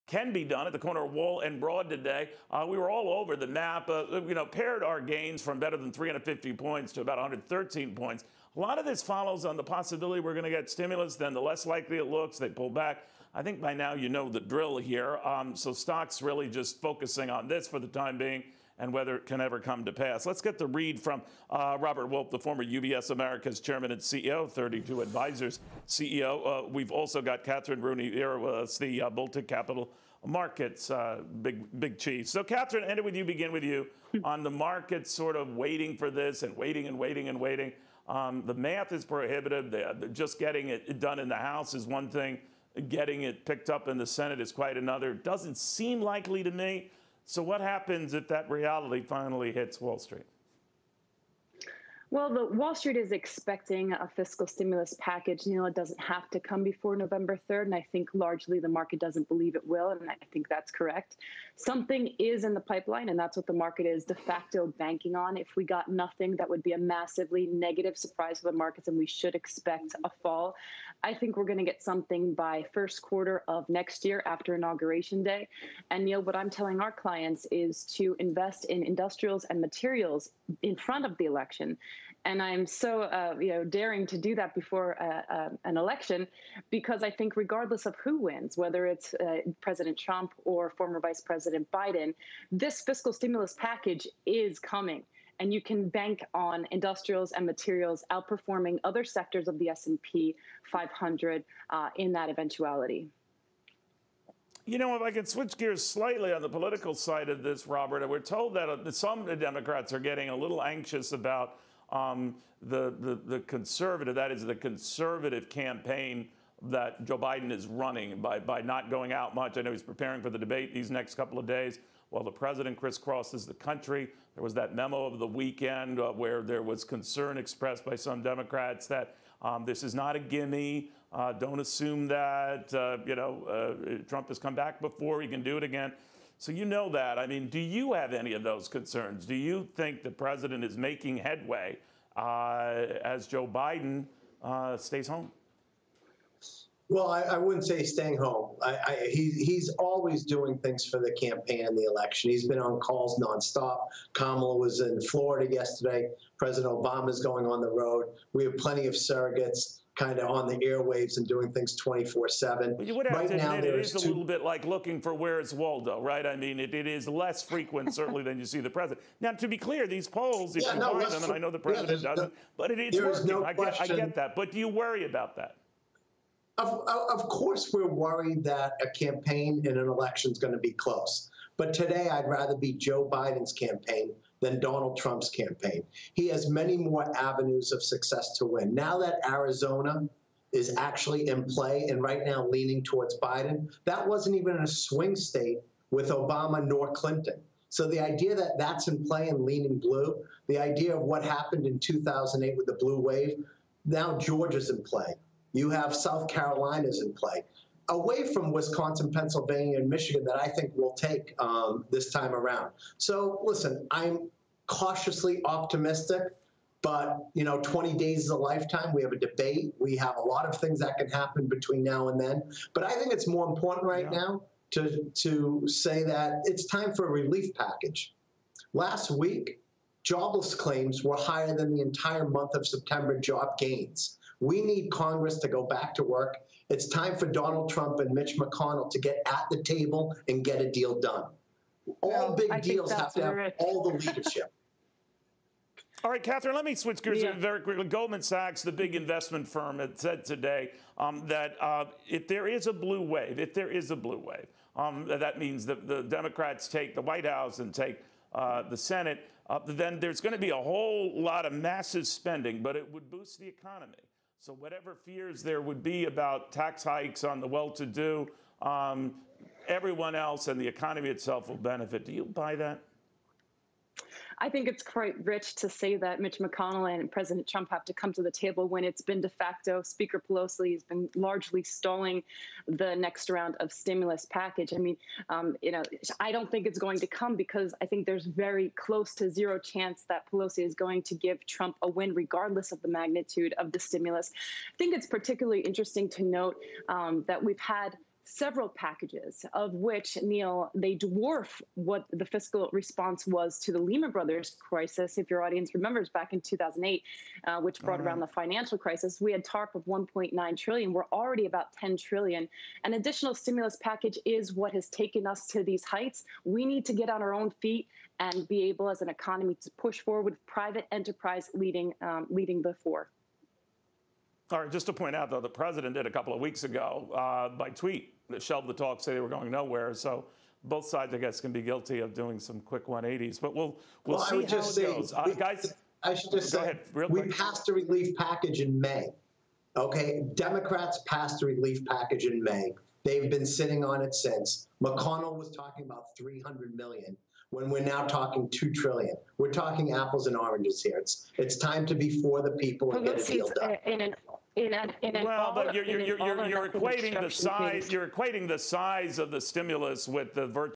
can be done at the corner of Wall and Broad today. We were all over the map, paired our gains from better than 350 points to about 113 points. A lot of this follows on the possibility we're going to get stimulus, then the less likely it looks, they pull back. I think by now you know the drill here. So stocks really just focusing on this for the time being and whether it can ever come to pass. Let's get the read from Robert Wolf, the former UBS America's chairman and CEO, 32 Advisors CEO. We've also got Kathryn Rooney Vera with us, the Baltic Capital Markets big chief. So Kathryn, end it with you, begin with you on the markets sort of waiting for this and waiting and waiting and waiting. The math is prohibitive. Just getting it done in the House is one thing. Getting it picked up in the Senate is quite another. Doesn't seem likely to me. So what happens if that reality finally hits Wall Street? Well, the Wall Street is expecting a fiscal stimulus package. It doesn't have to come before November 3rd, and I think largely the market doesn't believe it will, and I think that's correct. Something is in the pipeline, and that's what the market is de facto banking on. If we got nothing, that would be a massively negative surprise for the markets, and we should expect a fall. I think we're going to get something by first quarter of next year after Inauguration Day. And what I'm telling our clients is to invest in industrials and materials in front of the election. And I'm so, daring to do that before an election, because I think regardless of who wins, whether it's President Trump or former Vice President Biden, this fiscal stimulus package is coming. And you can bank on industrials and materials outperforming other sectors of the S&P 500 in that eventuality. If I could switch gears slightly on the political side of this, Robert, we're told that some Democrats are getting a little anxious about the conservative, that is the conservative campaign that Joe Biden is running by not going out much. I know he's preparing for the debate these next couple of days while the president crisscrosses the country. There was that memo of the weekend where there was concern expressed by some Democrats that this is not a gimme. Don't assume that, Trump has come back before, he can do it again. So that. I mean, do you have any of those concerns? Do you think the president is making headway as Joe Biden stays home? Well, I wouldn't say staying home. He's always doing things for the campaign and the election. He's been on calls nonstop. Kamala was in Florida yesterday. President Obama's going on the road. We have plenty of surrogates kind of on the airwaves and doing things 24/7. But you would have to admit it is a little bit like looking for Where's Waldo, right? I mean, it is less frequent, certainly, than you see the president. Now, to be clear, these polls, if you find them, and I know the president doesn't, but it's working. I get that. But do you worry about that? Of course, we're worried that a campaign in an election is going to be close. But today, I'd rather be Joe Biden's campaign than Donald Trump's campaign. He has many more avenues of success to win. Now that Arizona is actually in play and right now leaning towards Biden, that wasn't even a swing state with Obama nor Clinton. So the idea that that's in play and leaning blue, the idea of what happened in 2008 with the blue wave, now Georgia's in play. You have South Carolina's in play, away from Wisconsin, Pennsylvania, and Michigan that I think will take this time around. So listen, I'm cautiously optimistic, but 20 days is a lifetime. We have a debate. We have a lot of things that can happen between now and then. But I think it's more important right now to say that it's time for a relief package. Last week, jobless claims were higher than the entire month of September job gains. We need Congress to go back to work. It's time for Donald Trump and Mitch McConnell to get at the table and get a deal done. All big deals have to have all the leadership. All right, Kathryn, let me switch gears very quickly. Goldman Sachs, the big investment firm, had said today that if there is a blue wave, that means that the Democrats take the White House and take the Senate, then there's going to be a whole lot of massive spending, but it would boost the economy. So whatever fears there would be about tax hikes on the well-to-do, everyone else and the economy itself will benefit. Do you buy that? I think it's quite rich to say that Mitch McConnell and President Trump have to come to the table when it's been de facto. Speaker Pelosi has been largely stalling the next round of stimulus package. I mean, I don't think it's going to come because I think there's very close to zero chance that Pelosi is going to give Trump a win, regardless of the magnitude of the stimulus. I think it's particularly interesting to note that we've had several packages, of which, Neil, they dwarf what the fiscal response was to the Lehman Brothers crisis. If your audience remembers, back in 2008, which brought around the financial crisis, we had talk of 1.9 trillion. We're already about 10 trillion. An additional stimulus package is what has taken us to these heights. We need to get on our own feet and be able, as an economy, to push forward with private enterprise leading before. All right, just to point out, though, the president did a couple of weeks ago by tweet that shelved the talk, say they were going nowhere. So both sides, I guess, can be guilty of doing some quick 180s. But we'll see how it goes. Guys, I should just say, we passed a relief package in May. Okay, Democrats passed a relief package in May. They've been sitting on it since. McConnell was talking about 300 million. When we're now talking 2 trillion. We're talking apples and oranges here. It's time to be for the people and get a deal done. But you're equating the size. You're equating the size of the stimulus with the virtual